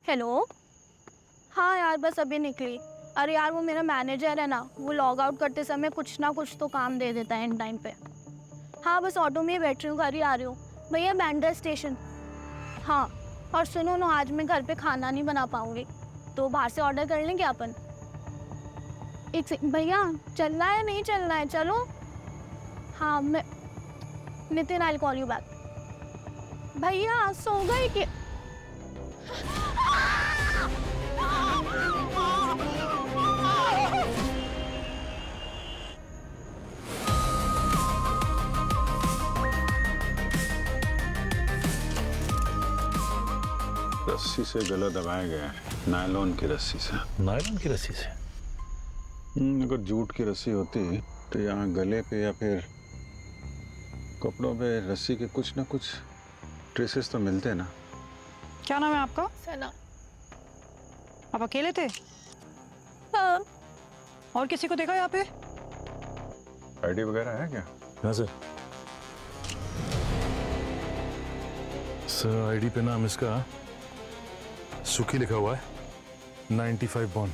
Hello. हाँ यार, बस अभी निकली। अरे यार, वो मेरा मैनेजर है ना, वो लॉग आउट करते समय कुछ ना कुछ तो काम दे देता है इन टाइम पे। हाँ, बस ऑटो में ही बैठ रही हूँ, घर ही आ रही हूँ। भैया बैंड्रा स्टेशन। हाँ, और सुनो ना, आज मैं घर पे खाना नहीं बना पाऊँगी, तो बाहर से ऑर्डर कर लेंगे अपन। एक से भैया, चलना है नहीं चलना है? चलो। हाँ, मैं Nitin, I call you back. भैया सो गए कि? 'रस्सी से गला दबाया गया है, नायलॉन की रस्सी से। नायलॉन की रस्सी से? अगर जूट की रस्सी होती तो यहाँ गले पे या फिर कपड़ों पे रस्सी के कुछ ना कुछ ट्रेसेस तो मिलते ना। क्या नाम है आपका? सना। आप अकेले थे? हाँ। और किसी को देखा यहाँ पे? आईडी वगैरह है क्या? हाँ सर। सर आईडी पे नाम इसका सुखी लिखा हुआ है, 95 बॉर्न।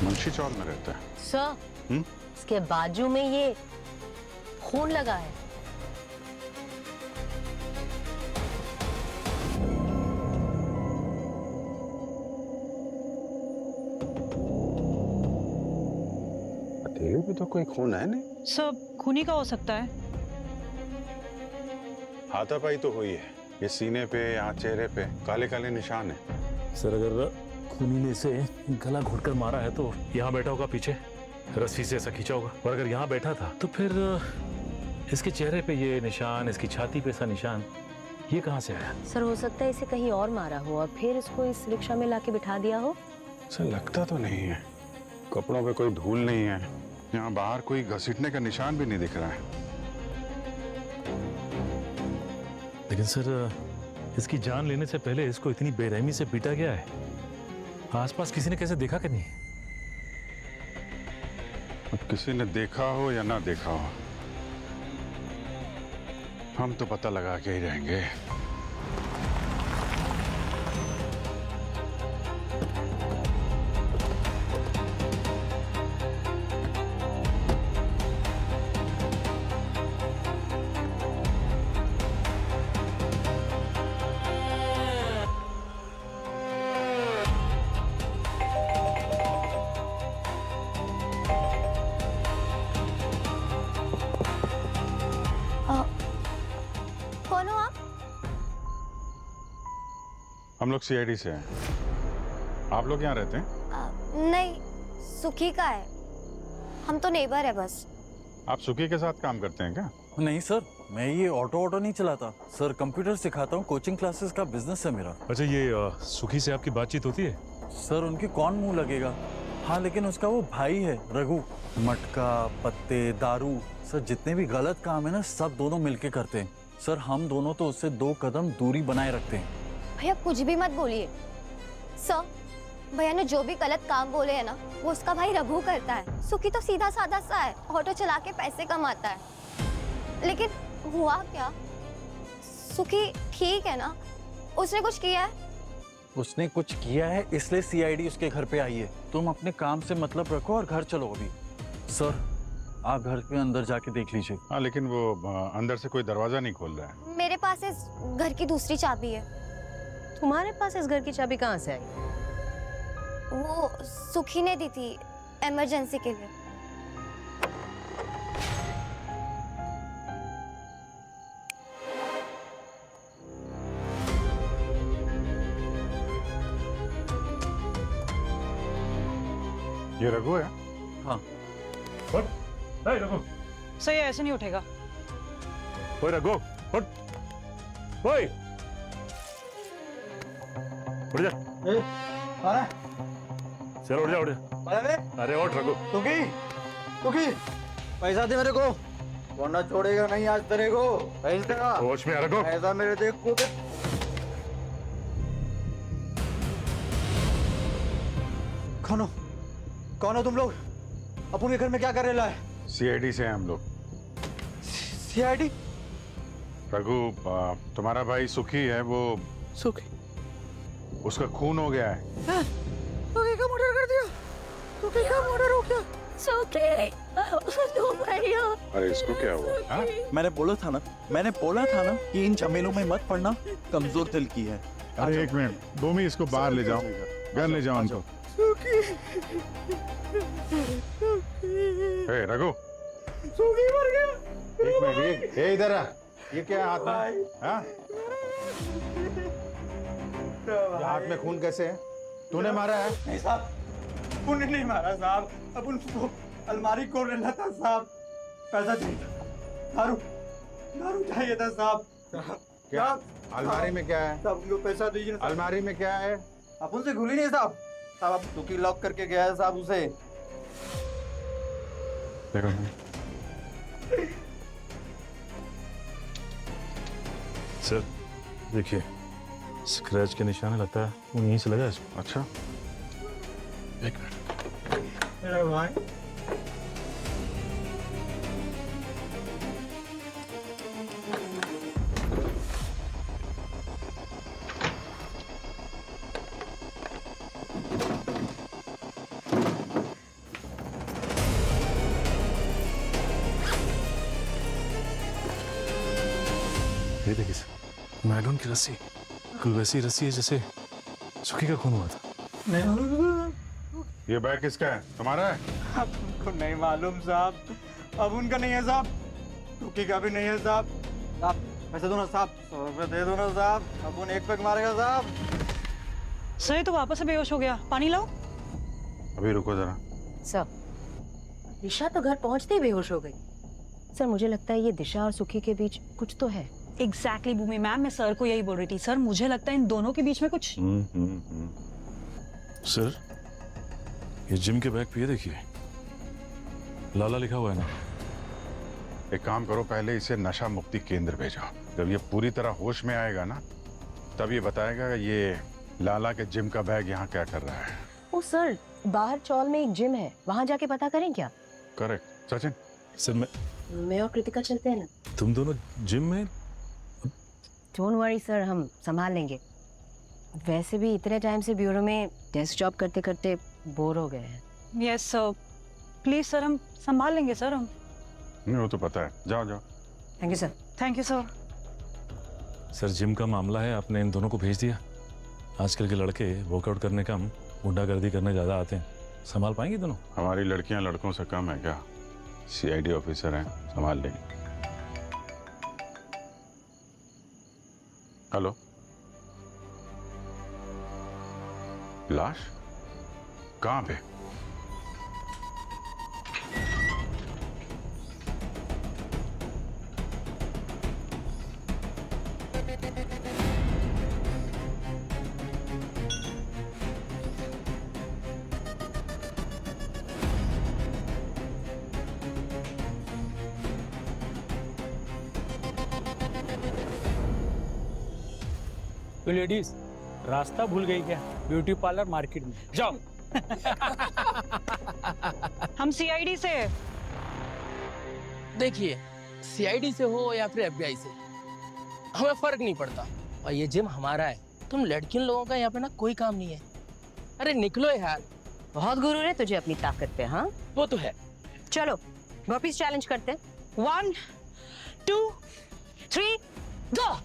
मुंशी चौल में रहता है। सर, इसके बाजू में ये खून लगा है। अकेले भी तो कोई खून है नहीं। सर, खूनी का हो सकता है। हाथापाई तो हुई है, ये सीने पे यहाँ चेहरे पे काले काले निशान है। सर अगर खूनी ने इसे गला घोटकर मारा है तो यहाँ बैठा होगा पीछे, रस्सी से ऐसा खींचा होगा। और अगर यहाँ बैठा था तो फिर इसके चेहरे पे ये निशान, इसकी छाती पे ऐसा निशान, ये कहाँ से आया? सर, हो सकता है इसे कहीं और मारा हो और फिर इसको इस रिक्शा में लाके बिठा दिया हो। सर लगता तो नहीं है, कपड़ों पे कोई धूल नहीं है, यहाँ बाहर कोई घसीटने का निशान भी नहीं दिख रहा है। लेकिन सर इसकी जान लेने से पहले इसको इतनी बेरहमी से पीटा गया है, आसपास किसी ने कैसे देखा कि नहीं? अब किसी ने देखा हो या ना देखा हो, हम तो पता लगा के ही रहेंगे। कौन हो आप? हम लोग सीआईडी से हैं। आप लोग यहाँ रहते हैं? नहीं, सुखी का है। हम तो नेबर है बस। आप सुखी के साथ काम करते हैं क्या? नहीं सर, मैं ये ऑटो नहीं चलाता सर, कंप्यूटर सिखाता हूँ, कोचिंग क्लासेस का बिजनेस है मेरा। अच्छा, ये सुखी से आपकी बातचीत होती है? सर उनकी कौन मुंह लगेगा। हाँ, लेकिन उसका वो भाई है रघु, मटका, पत्ते, दारू, सर जितने भी गलत काम है ना, सब दोनों मिलके करते हैं। सर हम दोनों तो उससे 2 कदम दूरी बनाए रखते हैं। भैया कुछ भी मत बोलिए। सर, भैया ने जो भी गलत काम बोले है ना, वो उसका भाई रघु करता है। सुखी तो सीधा साधा सा है, ऑटो चला के पैसे कमाता है। लेकिन हुआ क्या? सुखी ठीक है ना? उसने कुछ किया है? उसने कुछ किया है इसलिए सीआईडी उसके घर पे आई है। तुम अपने काम से मतलब रखो और घर चलो अभी। सर आप घर के अंदर जाके देख लीजिए। हाँ, लेकिन वो अंदर से कोई दरवाजा नहीं खोल रहा है। मेरे पास इस घर की दूसरी चाबी है। तुम्हारे पास इस घर की चाबी कहाँ से आई? वो सुखी ने दी थी इमरजेंसी के लिए। ये रघु है? हाँ। रघु, सर ये ऐसे नहीं उठेगा। ओए रघु, उठ। ओए, उठ जा। चलो उठ जा, उठ जा। अरे उठ रघु। तुकी पैसा दे मेरे को, वरना छोड़ेगा नहीं आज तेरे को। पैसा होश में आ रघु। पैसा मेरे देख को। कौन हो तुम लोग? अपन के घर में क्या कर रहे है? सीआईडी से हैं हम लोग। सीआईडी? रघु, तुम्हारा भाई सुखी है, वो सुखी? उसका खून हो गया है। सुखी का मर्डर कर दिया। सुखी का मर्डर हो गया। सुखी तुम भैया अरे इसको क्या हुआ? हाँ? मैंने बोला था ना कि इन झमेलों में मत पड़ना, कमजोर दिल की है। अरे एक मिनट, भूमि इसको बाहर ले जाओ, घर ले जाओ उनको। ए, रघु, सुखी मर गया। एक मिनट, ये इधर आ। ये क्या हाथ में? हाँ? ये हाथ में खून कैसे है? तूने मारा है? नहीं साहब, उन्हें नहीं मारा साहब। अब उनको अलमारी खोलना था साहब, पैसा चाहिए था, दारू चाहिए था साहब। क्या अलमारी में क्या है? साहब उनको पैसा दीजिए ना साहब। अलमारी में क्या है? आप उनसे खुली नहीं साहब। साहब अब सुखी लॉक करके गया है साहब उसे। देखो सर देखिए, स्क्रैच के निशान लगता है वो यहीं से लगा है इसको। अच्छा, एक मिनट। मेरा भाई ये देखिए सर, नायलॉन की रस्सी, बिल्कुल वैसी रस्सी है जैसे सुखी का खून हुआ था। नहीं मालूम। ये बैग किसका है? तुम्हारा है? अब उनको नहीं मालूम साहब। अब उनका नहीं है साहब, सुखी का भी नहीं है साहब। साहब पैसे दो ना साहब, 100 रुपये दे दो ना साहब। अब उन एक पैक मारेगा साहब। सर ये तो वापस से बेहोश हो गया, पानी लाओ। अभी रुको जरा। सर, दिशा तो घर पहुंचते ही बेहोश हो गई। सर मुझे लगता है ये दिशा और सुखी के बीच कुछ तो है। एग्जैक्टली भूमि मैम, मैं सर को यही बोल रही थी। सर मुझे लगता है इन दोनों के बीच में कुछ। सर ये जिम के बैग पे ये देखिए, लाला लिखा हुआ है ना। एक काम करो, पहले इसे नशा मुक्ति केंद्र भेजो। जब ये पूरी तरह होश में आएगा ना, तब ये बताएगा ये लाला के जिम का बैग यहाँ क्या कर रहा है। ओ सर, बाहर चौल में एक जिम है, वहां जाके पता करें क्या? करेक्ट। सचिन, सर मैं और कृतिका चलते हैं ना। तुम दोनों जिम में? डोंट वरी सर, हम संभाल लेंगे। वैसे भी इतने टाइम से ब्यूरो में डेस्क जॉब करते करते बोर हो गए हैं। यस सर, प्लीज सर, हम संभाल लेंगे सर। हम नहीं वो तो पता है। जाओ जाओ। Thank you sir. Thank you sir. Sir gym का मामला है, आपने इन दोनों को भेज दिया। आजकल के लड़के वर्कआउट करने कम गुंडागर्दी करने ज्यादा आते हैं। संभाल पाएंगे दोनों? हमारी लड़कियां लड़कों से कम है क्या? CID ऑफिसर हैं, संभाल लेंगे। हेलो, लाश कहाँ पे? तो लेडीज, रास्ता भूल गई क्या? ब्यूटी पार्लर मार्केट में जाओ। हम CID से। देखिए, CID से हो या फिर FBI से, हमें फर्क नहीं पड़ता। और ये जिम हमारा है, तुम लड़कियों लोगों का यहाँ पे ना कोई काम नहीं है। अरे निकलो यार। बहुत गुरूर है तुझे अपनी ताकत पे। हाँ वो तो है। चलो वापिस चैलेंज करते हैं। 1 2 3 गो।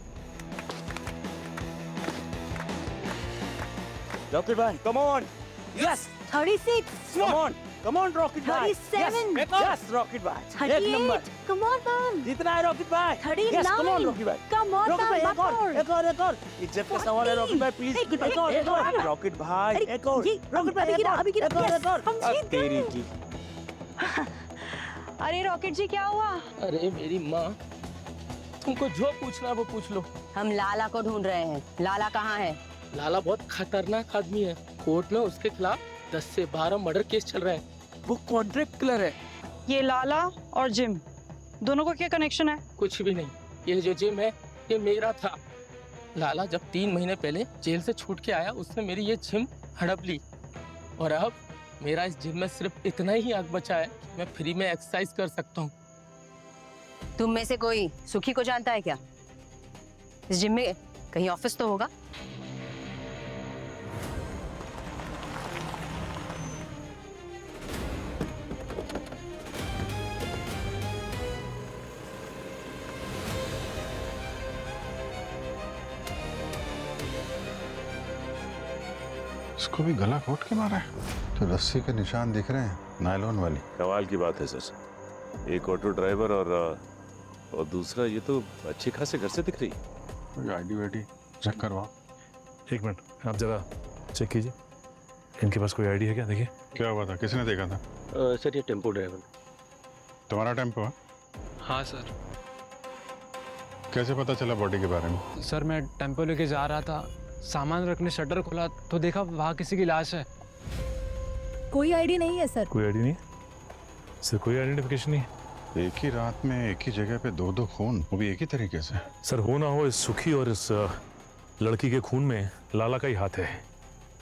रॉकेट भाई, come on. Yes, 36 come on rocket भाई। 37 यस रॉकेट भाई, एक नंबर। 38 come on ma'am. जितना है रॉकेट भाई। 39 यस, कम ऑन रॉकेट भाई। कम ऑन रॉकेट भाई, मैम। एक और। इज्जत का सवाल है रॉकेट भाई, प्लीज। एक और रॉकेट भाई, एक और। रॉकेट भाई, अभी गिरा। एक और। हम जीत गए। तेरी की। अरे रॉकेट जी क्या हुआ? अरे मेरी माँ, तुमको जो पूछना है वो पूछ लो। हम लाला को ढूंढ रहे हैं। लाला कहाँ है? लाला बहुत खतरनाक आदमी है। कोर्ट में उसके खिलाफ 10 से 12 मर्डर केस चल रहा है। वो कॉन्ट्रैक्ट किलर है। ये लाला और जिम दोनों का क्या कनेक्शन है? कुछ भी नहीं। ये जो जिम है ये मेरा था। लाला जब 3 महीने पहले जेल से छूट के आया, उसने मेरी ये जिम हड़प ली। और अब मेरा इस जिम में सिर्फ इतना ही हक बचा है कि मैं फ्री में एक्सरसाइज कर सकता हूँ। तुम में से कोई सुखी को जानता है क्या? इस जिम में कहीं ऑफिस तो होगा। उसको भी गला घोट के मारा है? तो रस्सी के निशान दिख रहे हैं, नायलॉन वाली। कमाल की बात है सर, एक ऑटो ड्राइवर और दूसरा ये तो अच्छे खासे घर से दिख रही है। आईडी वाईडी चेक करवाओ। एक मिनट आप जरा चेक कीजिए, इनके पास कोई आईडी है क्या? देखिए। क्या हुआ था, किसने देखा था? सर ये टेम्पो ड्राइवर। तुम्हारा टेम्पो है? हाँ सर। कैसे पता चला बॉडी के बारे में? सर मैं टेम्पो लेके जा रहा था, सामान रखने शटर खोला तो देखा वहाँ किसी की लाश है। कोई आईडी नहीं है सर। कोई आईडी नहीं सर, कोई आइडेंटिफिकेशन नहीं। एक ही रात में एक ही जगह पे दो खून, वो भी एक ही तरीके से। सर हो ना हो इस सुखी और इस लड़की के खून में लाला का ही हाथ है,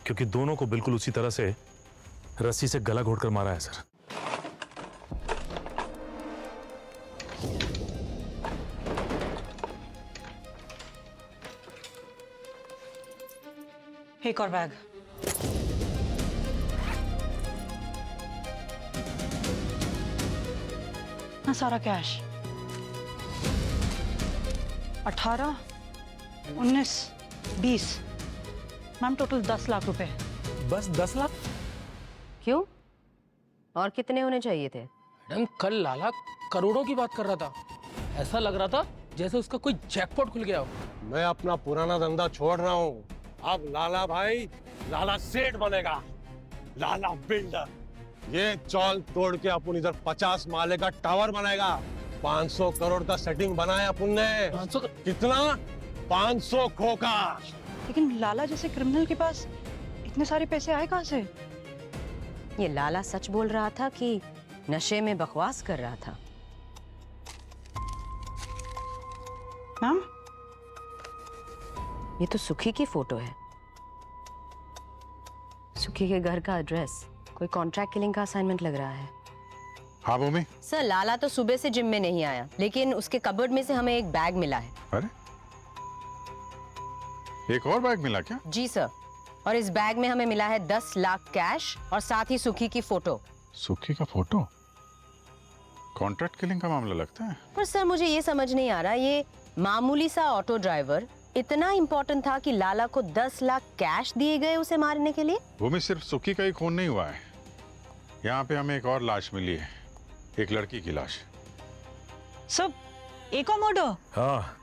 क्योंकि दोनों को बिल्कुल उसी तरह से रस्सी से गला घोटकर मारा है सर। एक और बैग। ना सारा कैश 18, 19, 20 मैम टोटल 10 लाख रुपए। बस 10 लाख? क्यों, और कितने होने चाहिए थे? मैडम कल लाला करोड़ों की बात कर रहा था, ऐसा लग रहा था जैसे उसका कोई जैकपॉट खुल गया हो। मैं अपना पुराना धंधा छोड़ रहा हूँ, अब लाला भाई लाला सेठ बनेगा, लाला बिल्डर। ये चौल तोड़ के अपन इधर 50 माले का टावर बनाएगा। 500 करोड़ का सेटिंग बनाया अपन ने। 500 कितना? 500 खोका। लेकिन लाला जैसे क्रिमिनल के पास इतने सारे पैसे आए कहाँ से? ये लाला सच बोल रहा था कि नशे में बकवास कर रहा था? मैम ये तो सुखी की फोटो है, सुखी के घर का एड्रेस। कोई कॉन्ट्रैक्ट किलिंग का असाइनमेंट लग रहा है। हाँ भूमि। सर लाला तो सुबह से जिम में नहीं आया, लेकिन उसके कबर्ड में से हमें एक बैग मिला है। अरे एक और बैग मिला क्या? जी सर, और इस बैग में हमें मिला है 10 लाख कैश और साथ ही सुखी की फोटो। सुखी का फोटो? कॉन्ट्रैक्ट किलिंग का मामला लगता है। पर सर मुझे ये समझ नहीं आ रहा, ये मामूली सा ऑटो ड्राइवर इतना इंपॉर्टेंट था कि लाला को 10 लाख कैश दिए गए उसे मारने के लिए? भूमि सिर्फ सुखी का ही खून नहीं हुआ है, यहाँ पे हमें एक और लाश मिली है, एक लड़की की लाश। सब एक और मर्डर? हाँ,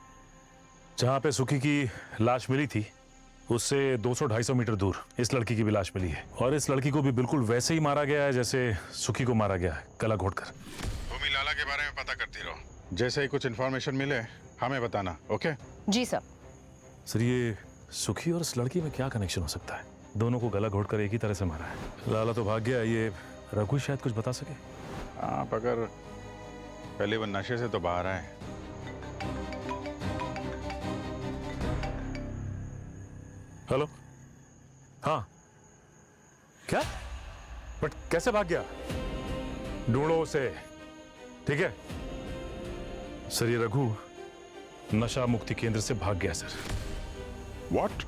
जहाँ पे सुखी की लाश मिली थी उससे 200-250 मीटर दूर इस लड़की की भी लाश मिली है, और इस लड़की को भी बिल्कुल वैसे ही मारा गया है जैसे सुखी को मारा गया है, गला घोटकर। भूमि लाला के बारे में पता करती रहो, जैसे ही कुछ इन्फॉर्मेशन मिले हमें बताना। ओके? जी सर। सर ये सुखी और इस लड़की में क्या कनेक्शन हो सकता है? दोनों को गला घोटकर एक ही तरह से मारा है। लाला तो भाग गया, ये रघु शायद कुछ बता सके। आप अगर पहले वो नशे से तो बाहर आए। हेलो, हाँ क्या? बट कैसे भाग गया? ढूंढो उसे, ठीक है? सर ये रघु नशा मुक्ति केंद्र से भाग गया सर। व्हाट?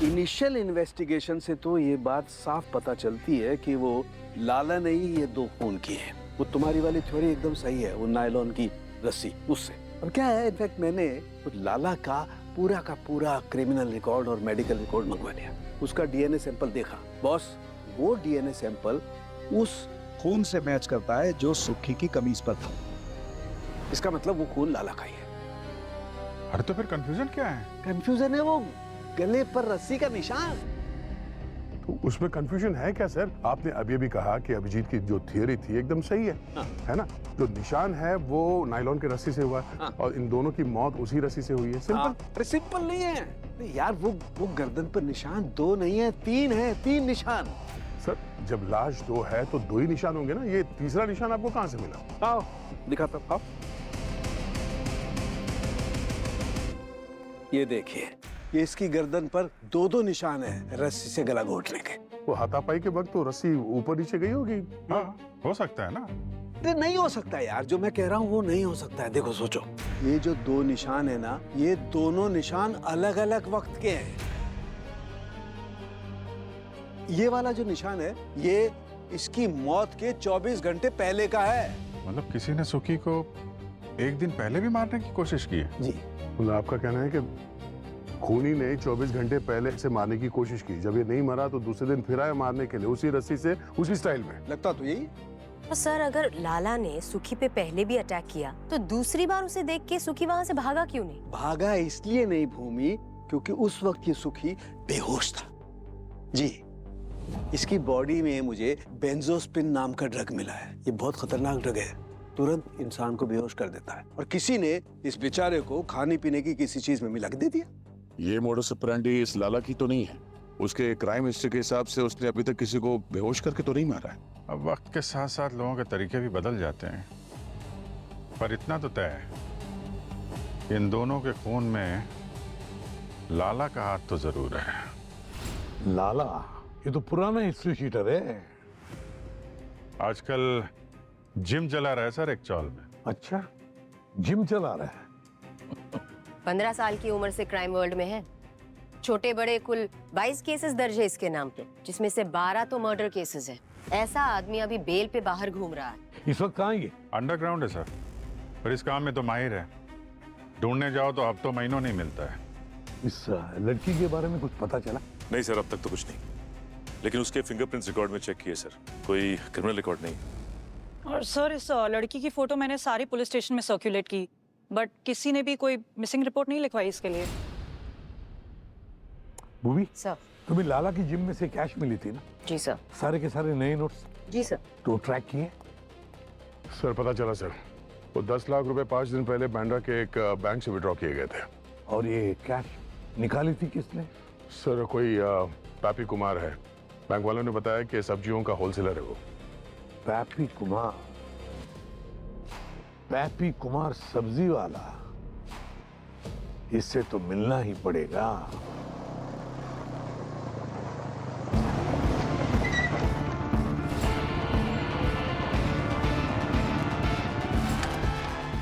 इनिशियल इन्वेस्टिगेशन से तो ये बात साफ पता चलती है कि वो लाला ने ही ये 2 खून किए हैं। वो तुम्हारी वाली थ्योरी एकदम सही है, वो नायलॉन की रस्सी उससे। अब क्या है, इनफैक्ट मैंने लाला का पूरा क्रिमिनल रिकॉर्ड और मेडिकल रिकॉर्ड मंगवा लिया, उसका डीएनए सैंपल देखा। बॉस वो डीएनए सैंपल उस खून से मैच करता है जो सुखी की कमीज पर था। इसका मतलब वो खून लाला का ही है। अरे तो फिर कंफ्यूजन क्या है? कंफ्यूजन है वो गले पर रस्सी का निशान। तो उसमें कंफ्यूजन है क्या सर? आपने अभी भी कहा कि अभिजीत की जो थियरी थी एकदम सही है, है ना? जो निशान है वो नायलॉन की रस्सी से हुआ है, और इन दोनों की मौत उसी रस्सी से हुई है। सिंपल। अरे सिंपल नहीं है नहीं यार, वो गर्दन पर निशान 2 नहीं है, 3 है, 3 निशान। सर जब लाश 2 है तो 2 ही निशान होंगे ना, ये तीसरा निशान आपको कहाँ से मिला? आओ दिखाता हूं, आओ। ये देखिए, ये इसकी गर्दन पर 2 निशान है रस्सी से गला घोटने के। वो हाथापाई के वक्त तो रस्सी ऊपर नीचे गई होगी। हाँ हो सकता है ना। नहीं हो सकता यार, जो मैं कह रहा हूँ वो नहीं हो सकता है। देखो सोचो, ये जो 2 निशान है ना, ये दोनों निशान अलग अलग वक्त के हैं। ये वाला जो निशान है ये इसकी मौत के 24 घंटे पहले का है। मतलब किसी ने सुखी को 1 दिन पहले भी मारने की कोशिश की है? जी। मतलब आपका कहना है कि खूनी ने 24 घंटे पहले इसे मारने की कोशिश की। जब ये नहीं मरा तो दूसरे दिन फिर आया मारने के लिए, उसी रस्सी से, उसी स्टाइल में। लगता तो यही। तो सर अगर लाला ने सुखी पे पहले भी अटैक किया तो दूसरी बार उसे देख के सुखी वहां से भागा क्यों नहीं? भागा इसलिए नहीं भूमि, क्योंकि उस वक्त ये सुखी बेहोश था। जी, इसकी बॉडी में मुझे बेंजोस्पिन नाम का ड्रग मिला है। ये बहुत खतरनाक ड्रग है, तुरंत इंसान को बेहोश कर देता है। और किसी ने इस बेचारे को खाने पीने की किसी चीज में मिला के दे दिया। ये मोडस ऑपरेंडी इस लाला की तो नहीं है? उसके क्राइम हिस्ट्री के हिसाब से उसने अभी तक किसी को बेहोश करके तो नहीं मारा है। अब वक्त के साथ साथ लोगों के तरीके भी बदल जाते हैं, पर इतना तो तय है कि इन दोनों के खून में लाला का हाथ तो जरूर है। लाला, ये तो पुराना हिस्ट्री शीटर है। आजकल जिम चला रहा है सर एक चौल में। अच्छा, जिम चला रहा है। 15 साल की उम्र से क्राइम वर्ल्ड में है। छोटे बड़े कुल 22 केसेस दर्ज है इसके नाम पे, जिसमें से 12 तो मर्डर केसेस है। ऐसा आदमी अभी बेल पे बाहर घूम रहा है। इस वक्त कहाँ है? अंडरग्राउंड है सर, पर इस काम में तो माहिर है। ढूंढने जाओ तो हफ्तों महीनों नहीं मिलता है। इस लड़की के बारे में कुछ पता चला? नहीं सर, अब तक तो कुछ नहीं, लेकिन उसके फिंगरप्रिंट्स रिकॉर्ड में चेक किए सर, कोई क्रिमिनल रिकॉर्ड नहीं। और सर इस लड़की की फोटो मैंने सारी पुलिस स्टेशन में सर्कुलेट की, बट किसी ने भी कोई मिसिंग रिपोर्ट नहीं लिखवाई इसके लिए। भूमि, सर। तुम्हें लाला की जिम में से कैश मिली थी ना? जी सर। सारे के सारे नए नोट्स? जी सर। तो ट्रैक किए? सर पता चला सर, वो 10 लाख रुपए 5 दिन पहले बांद्रा के एक बैंक से विड्रॉ किए गए थे। और ये कैश निकाली थी किसने? सर कोई पैपी कुमार है, बैंक वालों ने बताया कि सब्जियों का होलसेलर है वो। पैपी कुमार? पैपी कुमार सब्जी वाला? इससे तो मिलना ही पड़ेगा।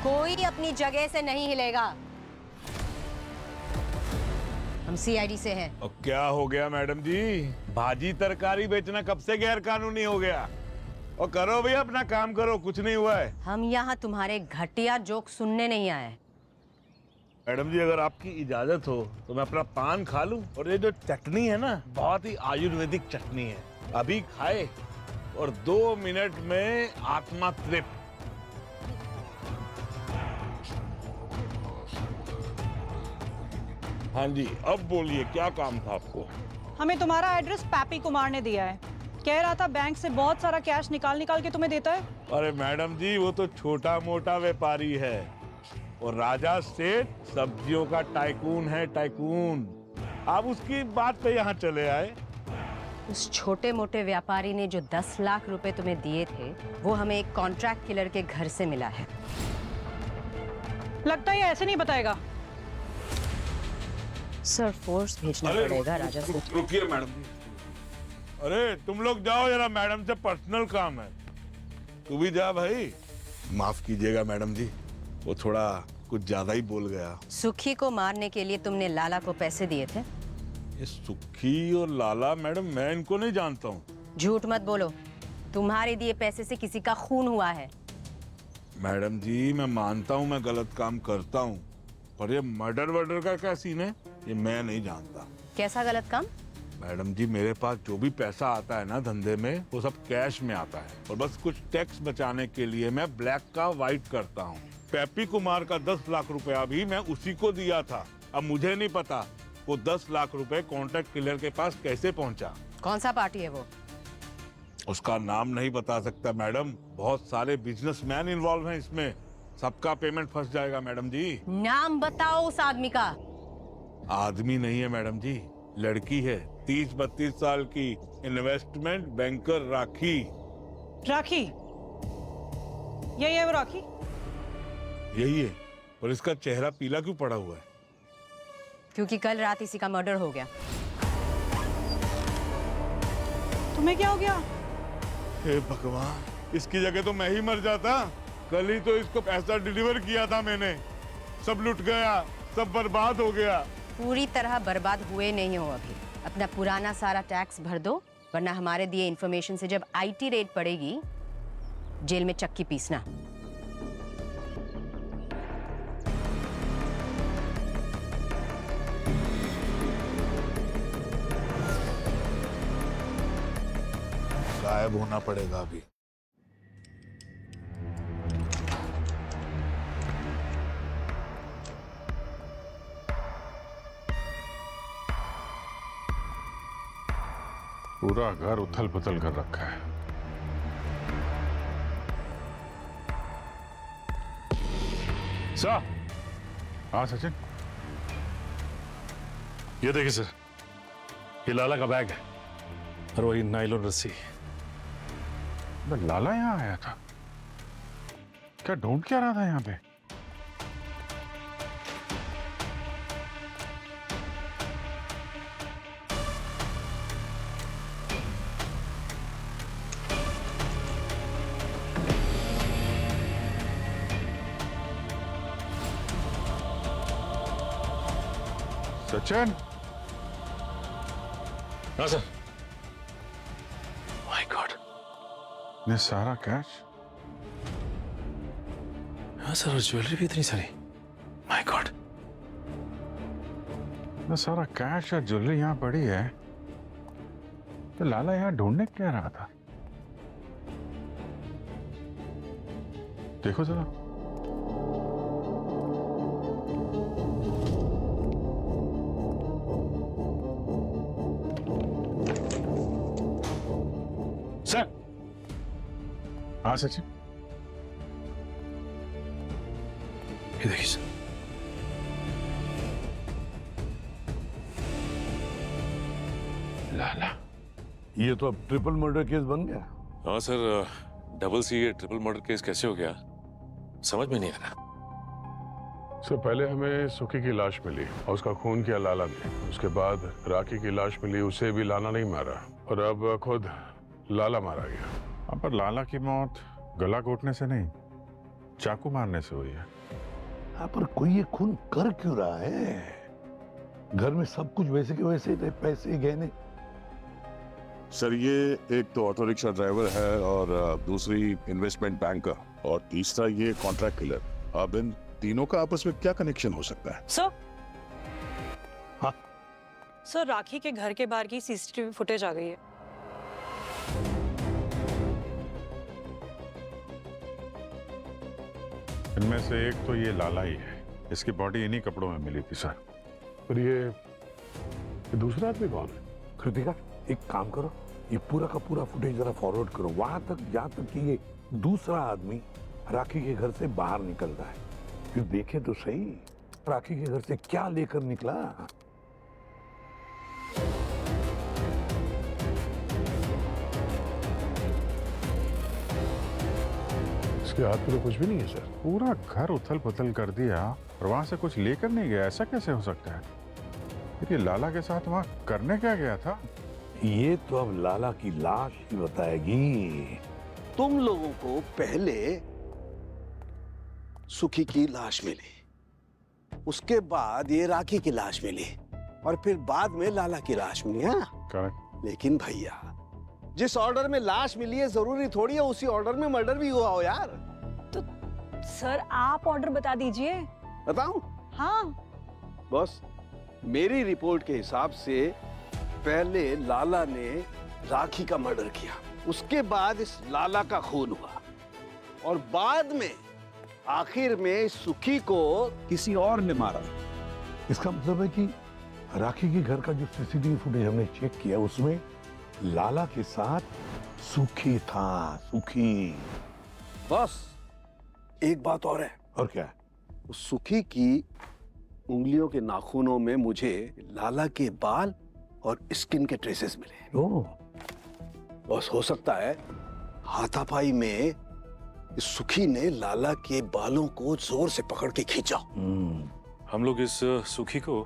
कोई अपनी जगह से नहीं हिलेगा। हम सीआईडी से हैं। और क्या हो गया मैडम जी? भाजी तरकारी बेचना कब से गैर कानूनी हो गया? और करो भैया अपना काम करो, कुछ नहीं हुआ है। हम यहाँ तुम्हारे घटिया जोक सुनने नहीं आए। मैडम जी अगर आपकी इजाजत हो तो मैं अपना पान खा लूं। और ये जो चटनी है ना, बहुत ही आयुर्वेदिक चटनी है, अभी खाए और 2 मिनट में आत्मा तृप्त। हाँ जी, अब बोलिए क्या काम था आपको? हमें तुम्हारा एड्रेस पैपी कुमार ने दिया है। कह रहा था बैंक से बहुत सारा कैश निकाल के तुम्हें देता है। अरे मैडम जी वो तो छोटा मोटा व्यापारी है, और राजा सेठ सब्जियों का टाइकून है, टाइकून। आप उसकी बात पे यहाँ चले आए। उस छोटे मोटे व्यापारी ने जो 10 लाख रुपए तुम्हें दिए थे, वो हमें एक कॉन्ट्रैक्ट किलर के घर से मिला है। लगता है ये ऐसे नहीं बताएगा। सर फोर्स भेजना पड़ेगा राजा से। रुकिए मैडम जी। अरे तुम लोग जाओ जरा, मैडम से पर्सनल काम है। तू भी जा भाई। माफ कीजिएगा मैडम जी, वो थोड़ा कुछ ज्यादा ही बोल गया। सुखी को मारने के लिए तुमने लाला को पैसे दिए थे? ये सुखी और लाला मैडम, मैं इनको नहीं जानता हूँ। झूठ मत बोलो, तुम्हारे दिए पैसे से किसी का खून हुआ है। मैडम जी मैं मानता हूँ मैं गलत काम करता हूँ, पर ये मर्डर वर्डर का क्या सीन है ये मैं नहीं जानता। कैसा गलत काम? मैडम जी मेरे पास जो भी पैसा आता है ना धंधे में, वो सब कैश में आता है, और बस कुछ टैक्स बचाने के लिए मैं ब्लैक का व्हाइट करता हूँ। पैपी कुमार का 10 लाख रुपया भी मैं उसी को दिया था। अब मुझे नहीं पता वो 10 लाख रुपए कॉन्ट्रैक्ट किलर के पास कैसे पहुंचा। कौन सा पार्टी है वो? उसका नाम नहीं बता सकता मैडम, बहुत सारे बिजनेसमैन इन्वॉल्व हैं इसमें, सबका पेमेंट फंस जाएगा मैडम जी। नाम बताओ उस आदमी का। आदमी नहीं है मैडम जी, लड़की है, 30-32 साल की, इन्वेस्टमेंट बैंकर राखी। राखी? यही है वो राखी? यही है, पर इसका चेहरा पीला क्यों पड़ा हुआ है? क्योंकि कल रात इसी का मर्डर हो गया। तुम्हें क्या हो गया? हे भगवान, इसकी जगह तो मैं ही मर जाता। कल ही तो इसको पैसा डिलीवर किया था मैंने, सब लुट गया, सब बर्बाद हो गया। पूरी तरह बर्बाद हुए नहीं हो अभी। अपना पुराना सारा टैक्स भर दो, वरना हमारे दिए इन्फॉर्मेशन से जब आईटी रेड पड़ेगी, जेल में चक्की पीसना। गायब होना पड़ेगा अभी। पूरा घर उथल पुथल कर रखा है। सर। हाँ सचिन। ये देखिए सर, ये लाला का बैग है और वही नायलॉन रस्सी। लाला यहाँ आया था? क्या ढूंढ क्या रहा था यहाँ पे? सचिन। हाँ सर। माय गॉड, ये सारा कैश? हाँ सर, और ज्वेलरी भी इतनी सारी। My God. ये सारा कैश और ज्वेलरी यहाँ पड़ी है, तो लाला यहाँ ढूंढने क्या रहा था? देखो जरा। सर। हाँ सचिन। ये देखिए सर। लाला। ये तो अब ट्रिपल मर्डर केस बन गया। हाँ सर, डबल सी ये ट्रिपल मर्डर केस कैसे हो गया समझ में नहीं आ रहा। सर पहले हमें सुखी की लाश मिली और उसका खून किया लाला ने। उसके बाद राखी की लाश मिली, उसे भी लाला नहीं मारा, और अब खुद लाला मारा गया। हाँ, पर लाला की मौत गला घोटने से नहीं, चाकू मारने से हुई है। हाँ, पर कोई ये खून कर क्यों रहा है? घर में सब कुछ वैसे के वैसे ही थे, पैसे गहने। सर ये एक तो ऑटो रिक्शा ड्राइवर है और दूसरी इन्वेस्टमेंट बैंकर और तीसरा ये कॉन्ट्रैक्ट किलर। अब इन तीनों का आपस में क्या कनेक्शन हो सकता है? सर। हाँ सर, राखी के घर के बाहर की सीसीटीवी फुटेज आ गई है। इनमें से एक तो ये लाला ही है। इसकी बॉडी इन्हीं कपड़ों में मिली थी सर। पर ये दूसरा आदमी कौन है? कृतिका, एक काम करो, ये पूरा का पूरा फुटेज जरा फॉरवर्ड करो वहां तक जहां तक कि ये दूसरा आदमी राखी के घर से बाहर निकलता है। फिर देखे तो सही राखी के घर से क्या लेकर निकला। इसके हाथ में तो कुछ भी नहीं है सर। पूरा घर उथल पुथल कर दिया और वहां से कुछ लेकर नहीं गया, ऐसा कैसे हो सकता है? फिर ये लाला के साथ वहां करने क्या गया था? ये तो अब लाला की लाश ही बताएगी। तुम लोगों को पहले सुखी की लाश मिली, उसके बाद ये राखी की लाश मिली और फिर बाद में लाला की लाश मिली। हाँ करेक्ट। लेकिन भैया, जिस ऑर्डर में लाश मिली है जरूरी थोड़ी है उसी ऑर्डर में मर्डर भी हुआ हो यार। तो सर आप ऑर्डर बता दीजिए। बताऊं? हाँ। बॉस, मेरी रिपोर्ट के हिसाब से पहले लाला ने राखी का मर्डर किया, उसके बाद इस लाला का खून हुआ और बाद में आखिर में सुखी को किसी और ने मारा। इसका मतलब है कि राखी के घर का जो सीसीटीवी फुटेज हमने चेक किया उसमें लाला के साथ सुखी था। सुखी। बस एक बात और है। और क्या? सुखी की उंगलियों के नाखूनों में मुझे लाला के बाल और स्किन के ट्रेसेस मिले। ओह। बस हो सकता है हाथापाई में इस सुखी ने लाला के बालों को जोर से पकड़ के खींचा। हम लोग इस सुखी को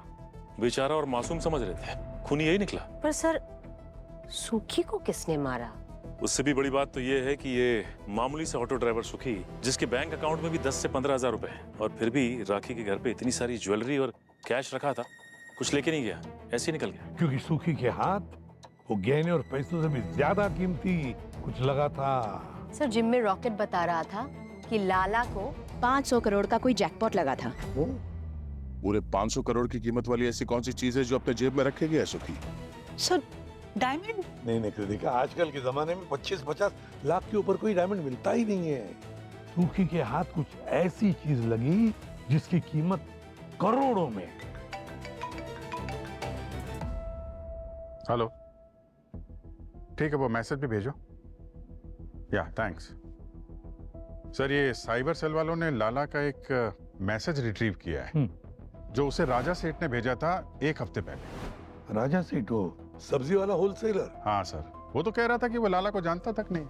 बेचारा और मासूम समझ रहे थे, खून यही निकला। पर सर, सुखी को किसने मारा? उससे भी बड़ी बात तो ये है कि ये मामूली से ऑटो ड्राइवर सुखी, जिसके बैंक अकाउंट में भी 10 से 15 हजार रुपए हैं, और फिर भी राखी के घर पे इतनी सारी ज्वेलरी और कैश रखा था, कुछ लेके नहीं गया, ऐसे ही निकल गया। क्योंकि सुखी के हाथ वो गहने और पैसों से भी ज्यादा कीमती कुछ लगा था। सर, जिम में रॉकेट बता रहा था कि लाला को 500 करोड़ का कोई जैकपॉट लगा था। पूरे 500 करोड़ की कीमत वाली ऐसी कौन सी चीज है जो अपने जेब में रखेगी सुखी? Sir, diamond? नहीं नहीं कृतिका, आजकल के जमाने में 25-50 लाख के ऊपर कोई डायमंड मिलता ही नहीं है। सूखी के हाथ कुछ ऐसी चीज लगी जिसकी कीमत करोड़ों में। हेलो, ठीक है, वो मैसेज भी भेजो। या थैंक्स सर। ये साइबर सेल वालों ने लाला का एक मैसेज रिट्रीव किया है जो उसे राजा सेठ ने भेजा था 1 हफ्ते पहले। राजा सेठ, वो सब्जी वाला होलसेलर? हाँ सर, वो तो कह रहा था कि वो लाला को जानता तक नहीं।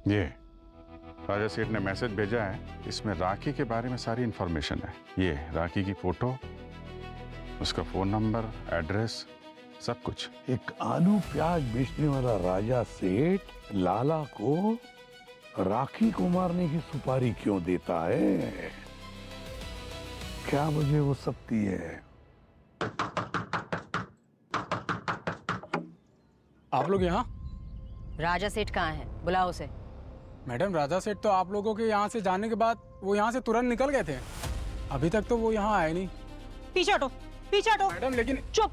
ये राजा सेठ ने मैसेज भेजा है, इसमें राखी के बारे में सारी इंफॉर्मेशन है। ये राखी की फोटो, उसका फोन नंबर, एड्रेस, सब कुछ। एक आलू प्याज बेचने वाला राजा सेठ लाला को राखी को मारने की सुपारी क्यों देता है? क्या वजह हो सकती है? आप लोग यहाँ? राजा सेठ कहाँ है? बुलाओ उसे। मैडम, राजा सेठ तो आप लोगों के यहाँ से जाने के बाद वो यहाँ से तुरंत निकल गए थे। अभी तक तो वो यहाँ आए नहीं। पीछे हटो, पीछे हटो। मैडम लेकिन चुप,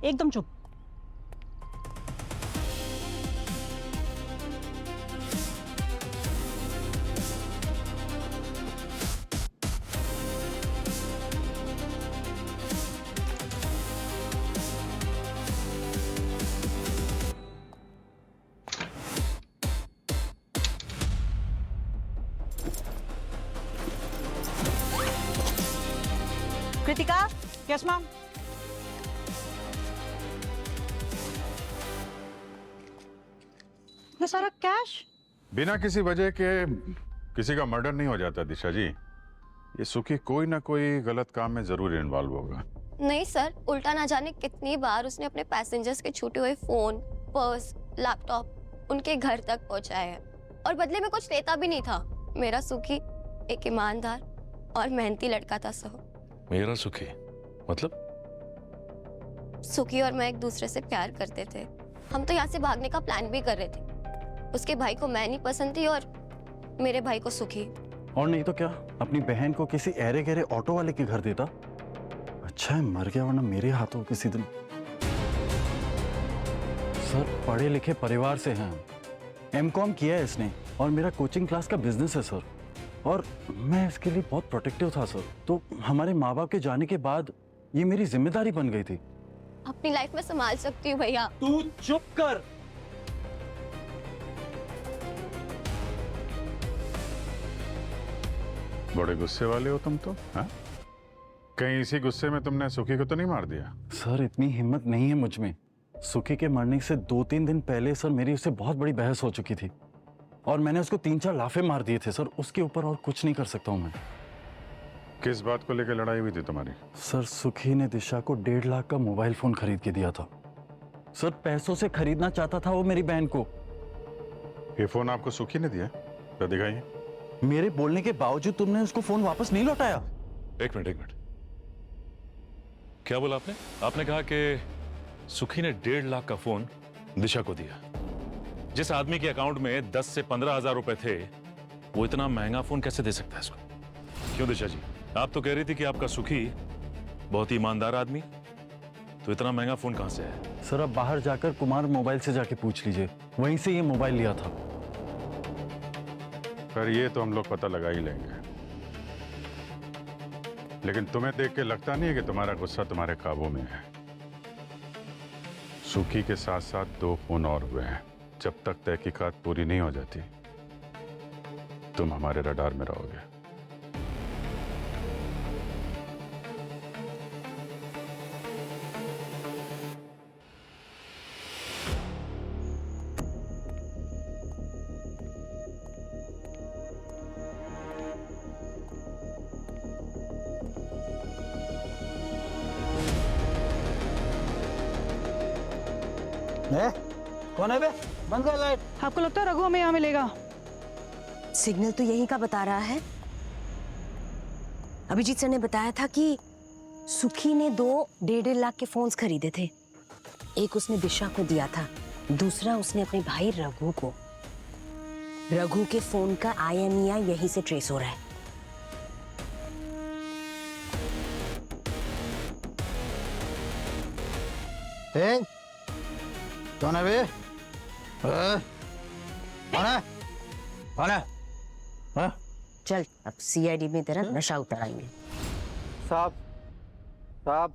एकदम चुप। कृतिका? Yes ma'am. ये सारा कैश? बिना किसी वजह के किसी का मर्डर नहीं हो जाता दिशा जी। ये सुखी कोई ना कोई गलत काम में जरूर इन्वॉल्व होगा। नहीं सर, उल्टा ना जाने कितनी बार उसने अपने पैसेंजर्स के छूटे हुए फोन, पर्स, लैपटॉप उनके घर तक पहुंचाया है और बदले में कुछ लेता भी नहीं था। मेरा सुखी एक ईमानदार और मेहनती लड़का था सर। मेरा सुखी मतलब? सुखी और मैं एक दूसरे से प्यार करते थे। हम तो यहाँ से भागने का प्लान भी कर रहे थे। उसके भाई को मैं नहीं पसंद थी और मेरे भाई को सुखी। और नहीं तो क्या, अपनी बहन को किसी ऐरे गहरे ऑटो वाले के घर देता। अच्छा है मर गया, वरना मेरे हाथों किसी दिन। सर पढ़े लिखे परिवार से हैं, M.Com किया है इसने और मेरा कोचिंग क्लास का बिजनेस है सर। और मैं इसके लिए बहुत प्रोटेक्टिव था सर। तो हमारे माँ बाप के जाने के बाद ये मेरी जिम्मेदारी बन गई थी। अपनी लाइफ में संभाल सकती हूँ भैया। तू चुप कर। बड़े गुस्से वाले हो तुम तो, हाँ? कहीं इसी गुस्से में तुमने सुखी को तो नहीं मार दिया? सर इतनी हिम्मत नहीं है मुझ में। सुखी के मरने से 2-3 दिन पहले सर मेरी उससे बहुत बड़ी बहस हो चुकी थी और मैंने उसको 3-4 लाफे मार दिए थे सर। उसके ऊपर और कुछ नहीं कर सकता हूँ मैं। किस बात को लेकर लड़ाई हुई थी तुम्हारी? सर सुखी ने दिशा को 1.5 लाख का मोबाइल फोन खरीद के दिया था। सर पैसों से खरीदना चाहता था वो मेरी बहन को। ये फोन आपको सुखी ने दिया? तो दिखाइए। मेरे बोलने के बावजूद तुमने उसको फोन वापस नहीं लौटाया। एक मिनट, क्या बोला आपने? आपने कहा कि सुखी ने 1.5 लाख का फोन दिशा को दिया। जिस आदमी के अकाउंट में 10 से 15 हजार रुपए थे, वो इतना महंगा फोन कैसे दे सकता है इसको? क्यों दिशा जी, आप तो कह रही थी कि आपका सुखी बहुत ही ईमानदार आदमी, तो इतना महंगा फोन कहां से है? सर अब बाहर जाकर कुमार मोबाइल से जाके पूछ लीजिए, वहीं से ये मोबाइल लिया था। पर ये तो हम लोग पता लगा ही लेंगे। लेकिन तुम्हें देख के लगता नहीं है कि तुम्हारा गुस्सा तुम्हारे काबू में है? सुखी के साथ साथ 2 फोन और हुए हैं। जब तक तहकीकात पूरी नहीं हो जाती तुम हमारे रडार में रहोगे। कौन है बे? बंद कर लाइट। आपको लगता है रघु हमें यहाँ मिलेगा? सिग्नल तो यहीं का बता रहा है। अभिजीत सर ने बताया था कि सुखी ने 2 1.5 लाख के फोन्स खरीदे थे। एक उसने दिशा को दिया था, दूसरा उसने अपने भाई रघु को। रघु के फोन का IMEI यहीं से ट्रेस हो रहा है। कौन है बे? कौन है? कौन है? हाँ? चल अब सीआईडी में तेरा नशा उतराएंगे। साहब साहब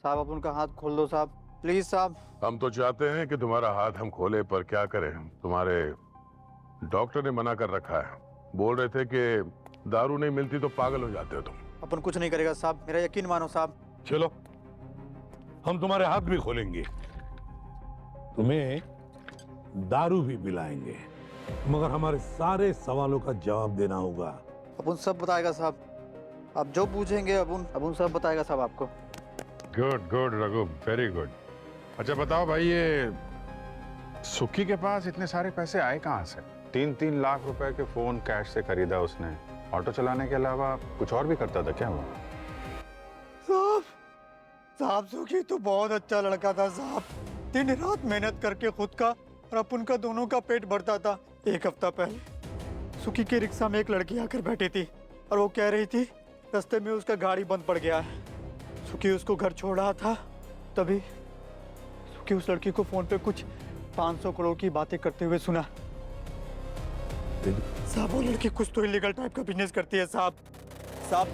साहब आप उनका हाथ खोल दो साहब, प्लीज साहब। हम तो चाहते हैं कि तुम्हारा हाथ हम खोले, पर क्या करें, तुम्हारे डॉक्टर ने मना कर रखा है। बोल रहे थे कि दारू नहीं मिलती तो पागल हो जाते हो तुम। अपन कुछ नहीं करेगा साहब, मेरा यकीन मानो साहब। चलो हम तुम्हारे हाथ भी खोलेंगे, तुम्हें दारू भी पिलाएंगे, मगर हमारे सारे सवालों का जवाब देना होगा। अपन सब बताएगा साहब, आप जो पूछेंगे अपन सब बताएगा साहब आपको। Good good Raghu, very good. अच्छा बताओ भाई, ये सुक्की के पास इतने सारे पैसे आए कहाँ से? 3-3 लाख रुपए के फोन कैश से खरीदा उसने। ऑटो चलाने के अलावा कुछ और भी करता था क्या वो? साहब सुखी तो बहुत अच्छा लड़का था साहब, दिन रात मेहनत करके खुद का और अपन का दोनों का पेट भरता था। एक हफ्ता पहले सुखी के रिक्शा में एक लड़की आकर बैठी थी और वो कह रही थी रास्ते में उसका गाड़ी बंद पड़ गया है। सुखी उसको घर छोड़ रहा था, तभी सुखी उस लड़की को फोन पे कुछ 500 करोड़ की बातें करते हुए सुना। साहब वो लड़की कुछ तो इलीगल टाइप का बिजनेस करती है साहब।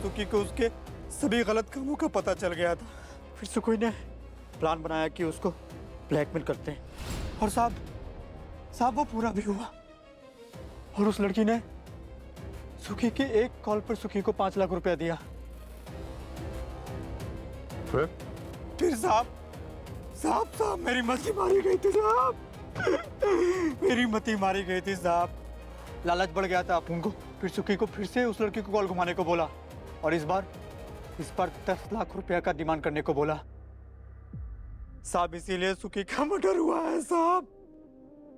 सुखी को उसके सभी गलत कामों का पता चल गया था। फिर सुखी ने प्लान बनाया कि उसको ब्लैकमेल करते हैं, और साहब वो पूरा भी हुआ। और उस लड़की ने सुखी के एक कॉल पर सुखी को 5 लाख रुपया दिया। फिर साहब मेरी मती मारी गई थी साहब। मेरी मती मारी गई थी साहब। लालच बढ़ गया था अपन को। फिर सुखी को फिर से उस लड़की को कॉल घुमाने को बोला, और इस बार 10 लाख रुपया का डिमांड करने को बोला साहब। इसीलिए सुखी का मर्डर हुआ है साहब।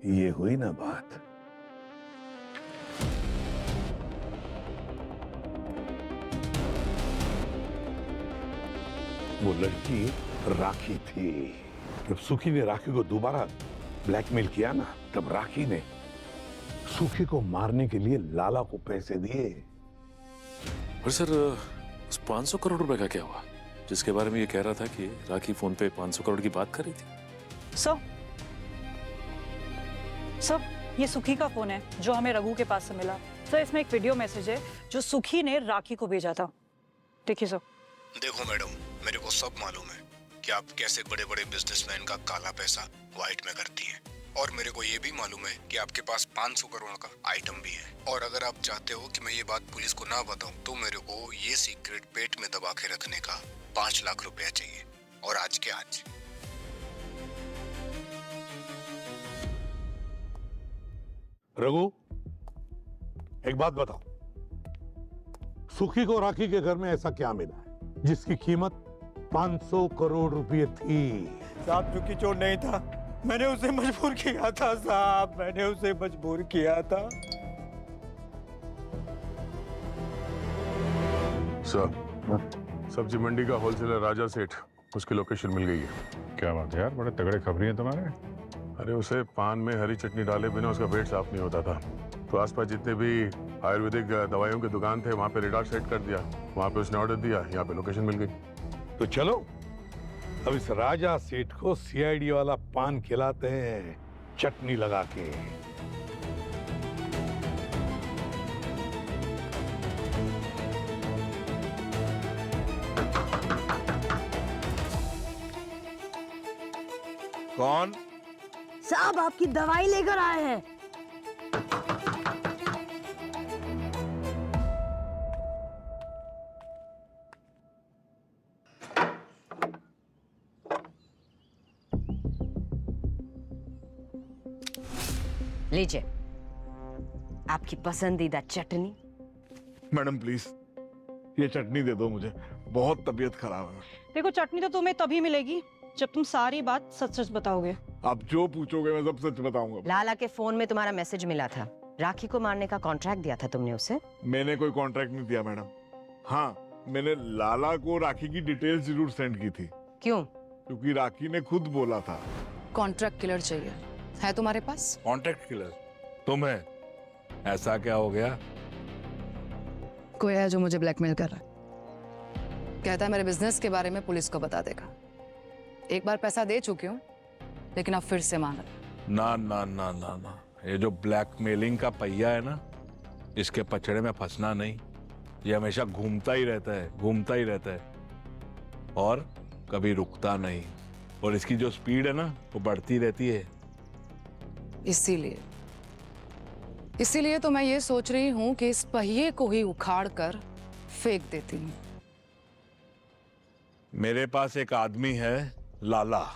ये हुई ना बात। वो लड़की राखी थी। जब सुखी ने राखी को दोबारा ब्लैकमेल किया ना, तब राखी ने सुखी को मारने के लिए लाला को पैसे दिए। और सर उस 500 करोड़ रुपए का क्या हुआ, जिसके बारे में ये कह रहा था कि राखी फोन पे 500 करोड़ की बात कर रही थी? सर ये सुखी का फोन है जो हमें रघु के पास से मिला। सर इसमें एक वीडियो मैसेज है जो सुखी ने राखी को भेजा था। देखिए सर। देखो मैडम, मेरे को सब मालूम है कि आप कैसे बड़े बड़े बिजनेसमैन का काला पैसा व्हाइट में करती हैं, और मेरे को ये भी मालूम है कि आपके पास 500 करोड़ का आइटम भी है। और अगर आप चाहते हो कि मैं ये बात पुलिस को ना बताऊं, तो मेरे को ये सीक्रेट पेट में दबा के रखने का 5 लाख रुपया चाहिए, और आज के आज। रघु, एक बात बताओ, सुखी को राखी के घर में ऐसा क्या मिला है जिसकी कीमत 500 करोड़ रुपए थी? साहब सुखी चोर नहीं था, मैंने उसे मजबूर किया था साहब, मैंने उसे मजबूर किया था। सर, सब्जी मंडी का होलसेलर राजा सेठ, उसकी लोकेशन मिल गई है। क्या बात है यार, बड़े तगड़े खबरी हैं तुम्हारे। अरे उसे पान में हरी चटनी डाले बिना उसका पेट साफ नहीं होता था, तो आसपास जितने भी आयुर्वेदिक दवाइयों की दुकान थे वहाँ पे रेडार सेट कर दिया। वहाँ पे उसने ऑर्डर दिया, यहाँ पे लोकेशन मिल गई। तो चलो अब इस राजा सेठ को सीआईडी वाला पान खिलाते हैं, चटनी लगा के। कौन? साहब आपकी दवाई लेकर आए हैं। लीजिए आपकी पसंदीदा चटनी। मैडम प्लीज ये चटनी दे दो मुझे, बहुत तबीयत खराब है। देखो चटनी तो तुम्हें तभी मिलेगी जब तुम सारी बात सच सच बताओगे। आप जो पूछोगे मैं सब सच बताऊंगा। लाला के फोन में तुम्हारा मैसेज मिला था, राखी को मारने का कॉन्ट्रैक्ट दिया था तुमने उसे। मैंने कोई कॉन्ट्रैक्ट नहीं दिया मैडम। हाँ, मैंने लाला को राखी की डिटेल्स जरूर सेंड की थी। क्यों? क्योंकि राखी ने खुद बोला था। कॉन्ट्रैक्ट किलर चाहिए है तुम्हारे पास? Contract killer? तुम्हें ऐसा क्या हो गया? कोई है जो मुझे ब्लैकमेल कर रहा है, कहता है मेरे बिजनेस के बारे में पुलिस को बता देगा। एक बार पैसा दे चुकी हूँ, लेकिन अब फिर से मांग रहा। ना ना ना ना ना, ये जो ब्लैकमेलिंग का पहिया है ना, इसके पचड़े में फंसना नहीं। ये हमेशा घूमता ही रहता है, घूमता ही रहता है और कभी रुकता नहीं। और इसकी जो स्पीड है ना, वो बढ़ती रहती है। इसीलिए तो मैं ये सोच रही हूँ कि इस पहिए को ही उखाड़ कर फेंक देती हूँ। मेरे पास एक आदमी है, लाला,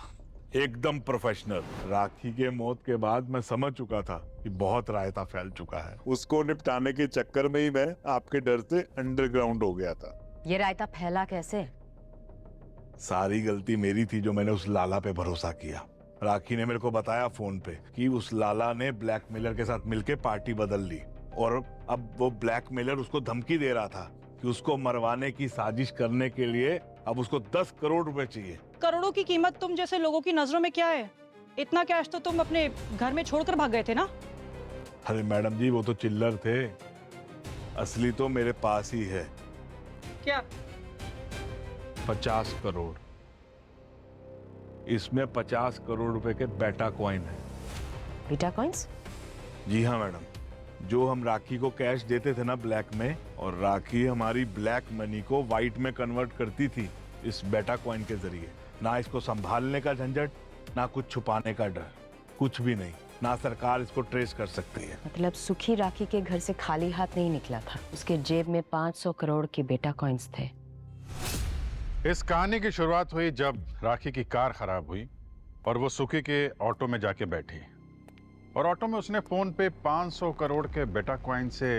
एकदम प्रोफेशनल। राखी के मौत के बाद मैं समझ चुका था कि बहुत रायता फैल चुका है। उसको निपटाने के चक्कर में ही मैं आपके डर से अंडरग्राउंड हो गया था। ये रायता फैला कैसे? सारी गलती मेरी थी जो मैंने उस लाला पे भरोसा किया। राखी ने मेरे को बताया फोन पे कि उस लाला ने ब्लैकमेलर के साथ मिलके पार्टी बदल ली और अब वो ब्लैकमेलर उसको धमकी दे रहा था कि उसको मरवाने की साजिश करने के लिए अब उसको 10 करोड़ रुपए चाहिए। करोड़ों की कीमत तुम जैसे लोगों की नजरों में क्या है? इतना कैश तो तुम अपने घर में छोड़कर भाग गए थे ना? अरे मैडम जी, वो तो चिल्लर थे, असली तो मेरे पास ही है। क्या? 50 करोड़। इसमें 50 करोड़ रुपए के बेटा कॉइन है। बेटा कॉइन्स? जी हाँ मैडम, जो हम राखी को कैश देते थे ना ब्लैक में, और राखी हमारी ब्लैक मनी को व्हाइट में कन्वर्ट करती थी इस बेटा कॉइन के जरिए। ना इसको संभालने का झंझट, ना कुछ छुपाने का डर, कुछ भी नहीं। ना सरकार इसको ट्रेस कर सकती है। मतलब सुखी राखी के घर से खाली हाथ नहीं निकला था, उसके जेब में 500 करोड़ के बेटा कॉइन्स थे। इस कहानी की शुरुआत हुई जब राखी की कार खराब हुई और वो सुखी के ऑटो में जाके बैठी और ऑटो में उसने फोन पे 500 करोड़ के बेटा कॉइन से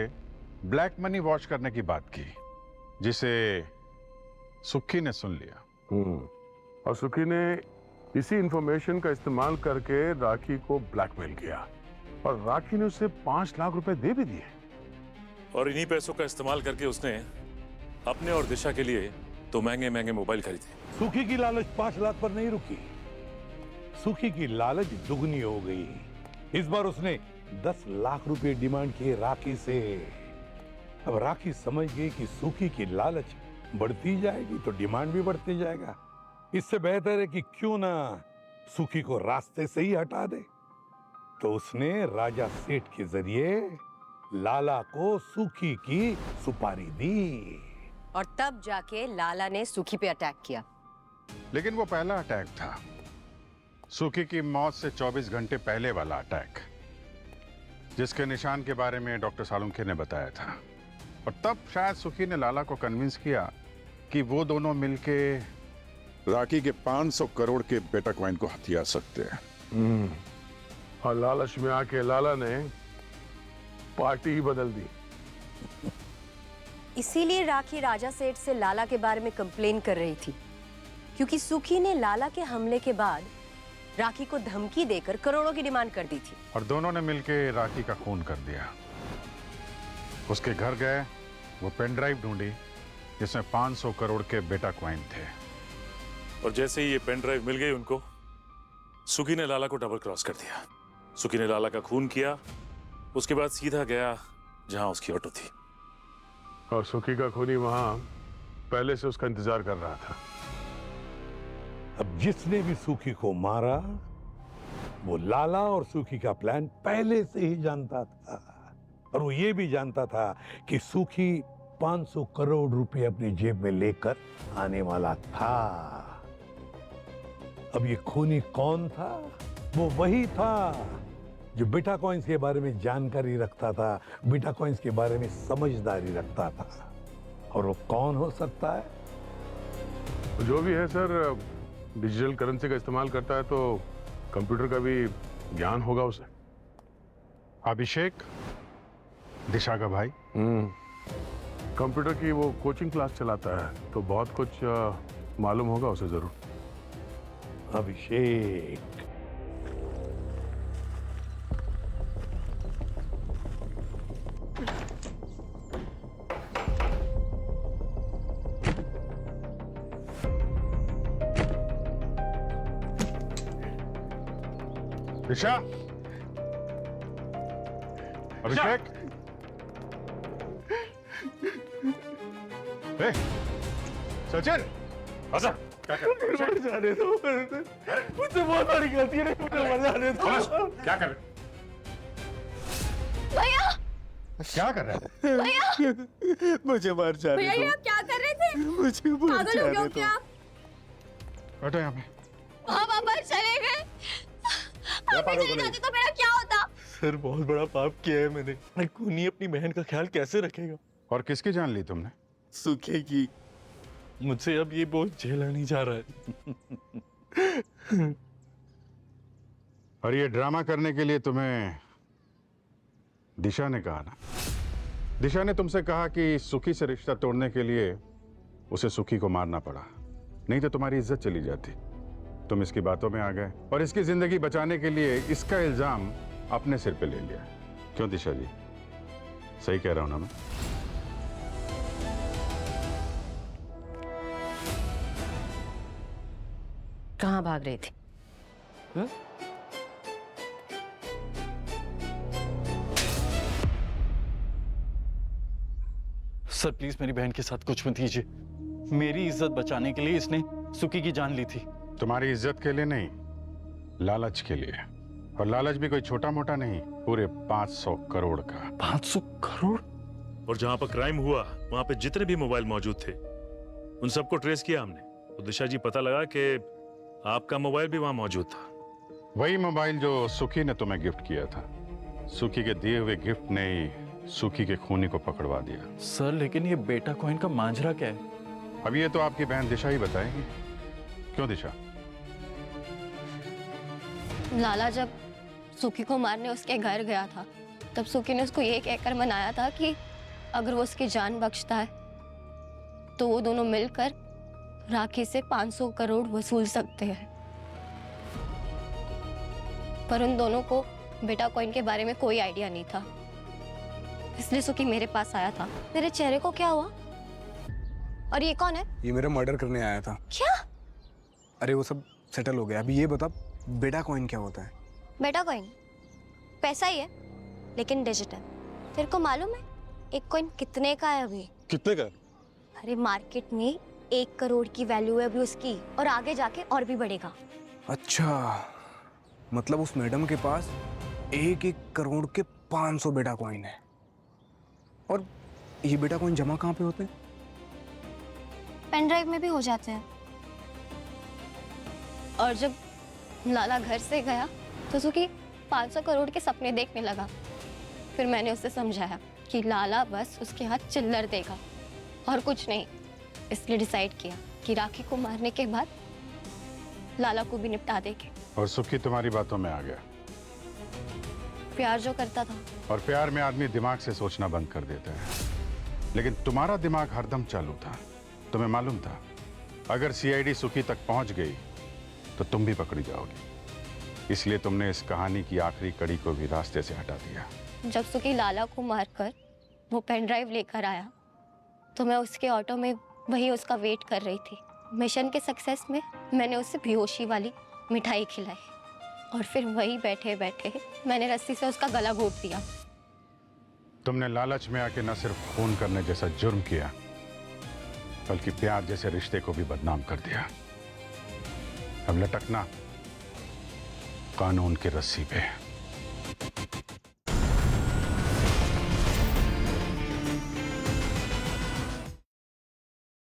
ब्लैक मनी वॉश करने की बात की, जिसे सुखी ने सुन लिया। और सुखी ने इसी इंफॉर्मेशन का इस्तेमाल करके राखी को ब्लैकमेल किया और राखी ने उसे 5 लाख रुपए दे भी दिए। और इन्हीं पैसों का इस्तेमाल करके उसने अपने और दिशा के लिए तो महंगे महंगे मोबाइल खरीदे। सुखी की लालच 5 लाख पर नहीं रुकी, सुखी की लालच दुगनी हो गई। इस बार उसने 10 लाख रुपए डिमांड किए राखी से। अब राखी समझ गई कि सुखी की लालच बढ़ती जाएगी तो डिमांड भी बढ़ती जाएगा। इससे बेहतर है कि क्यों ना सुखी को रास्ते से ही हटा दे। तो उसने राजा सेठ के जरिए लाला को सुखी की सुपारी दी और तब जाके लाला ने सुखी पे अटैक किया। लेकिन वो पहला अटैक था, सुखी की मौत से 24 घंटे पहले वाला अटैक, जिसके निशान के बारे में डॉक्टर सालुंखे ने बताया था। और तब शायद सुखी ने लाला को कन्विंस किया कि वो दोनों मिलके राखी के 500 करोड़ के बेटा कॉइन को हथिया सकते हैं। और लालच में आके लाला ने पार्टी ही बदल दी। इसीलिए राखी राजा सेठ से लाला के बारे में कंप्लेन कर रही थी, क्योंकि सुखी ने लाला के हमले के बाद राखी को धमकी देकर करोड़ों की डिमांड कर दी थी। और दोनों ने मिलके राखी का खून कर दिया। उसके घर गए, वो पेन ड्राइव ढूंढी जिसमें 500 करोड़ के बेटा कॉइन थे। और जैसे ही ये पेन ड्राइव मिल गई उनको, सुखी ने लाला को डबल क्रॉस कर दिया। सुखी ने लाला का खून किया, उसके बाद सीधा गया जहां उसकी ऑटो थी। और सुखी का खूनी वहां पहले से उसका इंतजार कर रहा था। अब जिसने भी सुखी को मारा वो लाला और सुखी का प्लान पहले से ही जानता था। और वो ये भी जानता था कि सुखी 500 करोड़ रुपए अपनी जेब में लेकर आने वाला था। अब ये खूनी कौन था? वो वही था जो बेटा कॉइन्स के बारे में जानकारी रखता था, बेटा कॉइन्स के बारे में समझदारी रखता था। और वो कौन हो सकता है? जो भी है सर, डिजिटल करेंसी का इस्तेमाल करता है तो कंप्यूटर का भी ज्ञान होगा उसे। अभिषेक, दिशा का भाई, कंप्यूटर की वो कोचिंग क्लास चलाता है तो बहुत कुछ मालूम होगा उसे जरूर। अभिषेक, दिशा, अभिषेक, सचिन, आजा। मर जाने दो, मुझसे बहुत बड़ी गलती है, मुझे मर जाने दो। क्या कर रहे? भैया क्या कर रहे हैं? भैया मुझे मर जाने भैया ये दो, आप क्या कर रहे थे? मुझे मर पागल हो गए जाने हो दो। क्या? बैठो यहाँ पे। आप वापस चले गए। आप पागल चले बने? जाते तो मेरा क्या होता? सर बहुत बड़ा पाप किया है मैंने। खूनी अपनी बहन का ख्याल कैसे रखेगा? और किसकी जान ली तुमने? सूखे की। मुझसे अब ये बोझ झेला नहीं जा रहा है। और ये ड्रामा करने के लिए तुम्हें दिशा ने कहा ना? दिशा ने तुमसे कहा कि सुखी से रिश्ता तोड़ने के लिए उसे सुखी को मारना पड़ा, नहीं तो तुम्हारी इज्जत चली जाती। तुम इसकी बातों में आ गए और इसकी जिंदगी बचाने के लिए इसका इल्जाम अपने सिर पे ले लिया। क्यों दिशा जी, सही कह रहा हूं ना मैं? कहाँ भाग रही थी? सर प्लीज मेरी बहन के साथ कुछ मत कीजिए। मेरी इज्जत बचाने के लिए इसने सुखी की जान ली थी। तुम्हारी इज्जत के लिए नहीं, लालच के लिए। और लालच भी कोई छोटा मोटा नहीं, पूरे 500 करोड़ का। 500 करोड़? और जहां पर क्राइम हुआ वहां पे जितने भी मोबाइल मौजूद थे उन सबको ट्रेस किया हमने, तो दिशा जी पता लगा कि आपका मोबाइल भी वहां मौजूद था। वही मोबाइल जो सुखी ने तुम्हें गिफ्ट किया था। सुखी के दिए हुए गिफ्ट ने ही सुखी के खूनी को पकड़वा दिया। सर लेकिन ये बेटा कॉइन का मांझरा क्या है? अब ये तो आपकी बहन दिशा ही बताएगी। क्यों दिशा? लाला जब सुखी को मारने उसके घर गया था तब सुखी ने उसको ये कहकर मनाया था कि अगर वो उसकी जान बख्शता है तो वो दोनों मिलकर राखी से 500 करोड़ वसूल सकते हैं। पर उन दोनों को बेटा कॉइन के बारे में कोई आइडिया नहीं था, इसलिए सुखी मेरे पास आया था। तेरे चेहरे को क्या हुआ? और ये कौन है? ये मेरा मर्डर करने आया था। क्या? अरे वो सब सेटल हो गया। अभी ये बता, बेटा कॉइन क्या होता है? बेटा कॉइन पैसा ही है, लेकिन डिजिटल। तेरे को मालूम है एक कॉइन कितने का है अभी? कितने का? अरे मार्केट में 1 करोड़ की वैल्यू है अभी उसकी, और आगे जाके और भी बढ़ेगा। अच्छा, मतलब उस मैडम के पास 1 करोड़ के 500 बेटा कॉइन है। और ये बेटा कॉइन जमा कहाँ पे होते हैं? पेन ड्राइव में भी हो जाते हैं। और जब लाला घर से गया तो सुखी 500 करोड़ के सपने देखने लगा। फिर मैंने उसे समझाया कि लाला बस उसके हाथ चिल्लर देगा और कुछ नहीं, इसलिए डिसाइड किया कि राखी को मारने के बाद लाला को भी निपटा देंगे। और सुखी तुम्हारी बातों में आ गया। प्यार जो करता था। और प्यार में आदमी दिमाग से सोचना बंद कर देता है, लेकिन तुम्हारा दिमाग हरदम चालू था। तुम्हें मालूम था अगर सीआईडी सुखी तक पहुंच गई तो तुम भी पकड़ी जाओगी, इसलिए तुमने इस कहानी की आखिरी कड़ी को भी रास्ते से हटा दिया। जब सुखी लाला को मारकर वो पेन ड्राइव लेकर आया तो मैं उसके ऑटो में वही उसका वेट कर रही थी। मिशन के सक्सेस में मैंने उसे बेहोशी वाली मिठाई खिलाई और फिर वही बैठे बैठे मैंने रस्सी से उसका गला घोट दिया। तुमने लालच में आके न सिर्फ खून करने जैसा जुर्म किया, बल्कि प्यार जैसे रिश्ते को भी बदनाम कर दिया। अब लटकना कानून की रस्सी पे।